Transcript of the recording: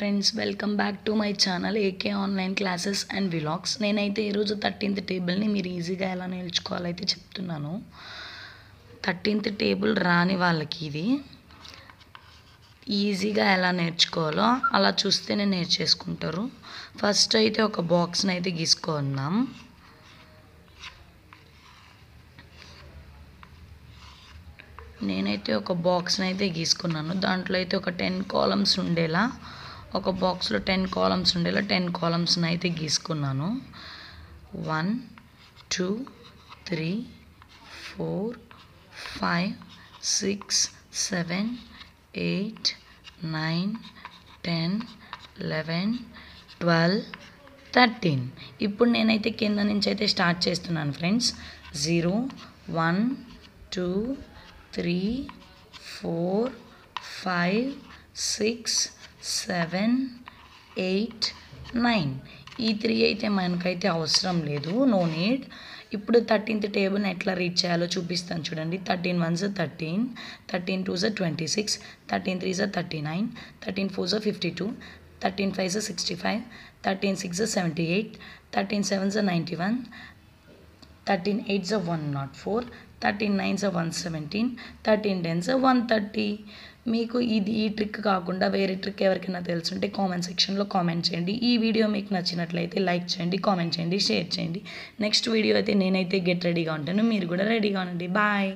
Friends, welcome back to my channel AK online classes and vlogs. నేనైతే ఈరోజు 13th టేబుల్ని మీరు ఈజీగా ఎలా నేర్చుకోవాలైతే చెప్తున్నాను. 13th టేబుల్ రాని వాళ్ళకి ఇది ఈజీగా ఎలా నేర్చుకోవాలో అలా చూస్తేనే నేర్చేసుకుంటారు. ఫస్ట్ అయితే ఒక బాక్స్ని అయితే గీసుకుందాం. నేనైతే ఒక బాక్స్ని అయితే గీసుకున్నాను. దాంట్లో అయితే ఒక 10 కాలమ్స్ ఉండేలా, ఒక బాక్స్లో 10 కాలమ్స్ ఉండేలా 10 కాలమ్స్ని అయితే గీసుకున్నాను. 1 2 3 4 5 6 7 8 9 10 11 12 13. ఇప్పుడు నేనైతే కింద నుంచి అయితే స్టార్ట్ చేస్తున్నాను ఫ్రెండ్స్. 0 1 2 3 4 5 6 7 8 9. ఈ 3 అయితే మనకైతే అవసరం లేదు, నో నీడ్. ఇప్పుడు 13th టేబుల్ని ఎట్లా రీచ్ చేయాలో చూపిస్తాను చూడండి. 13 1s 13, 13 2s 26, 13 3s 39, 13 4s 52, 13 5s 65, 13 6s 78, 13 7s 91, 13 8s 104, 13 9s 117, 13 10s 130. మీకు ఈ ట్రిక్ కాకుండా వేరే ట్రిక్ ఎవరికైనా తెలుసుంటే కామెంట్ సెక్షన్లో కామెంట్ చేయండి. ఈ వీడియో మీకు నచ్చినట్లయితే లైక్ చేయండి, కామెంట్ చేయండి, షేర్ చేయండి. నెక్స్ట్ వీడియో అయితే నేనైతే గెట్ రెడీగా ఉంటాను, మీరు కూడా రెడీగా ఉండండి. బాయ్.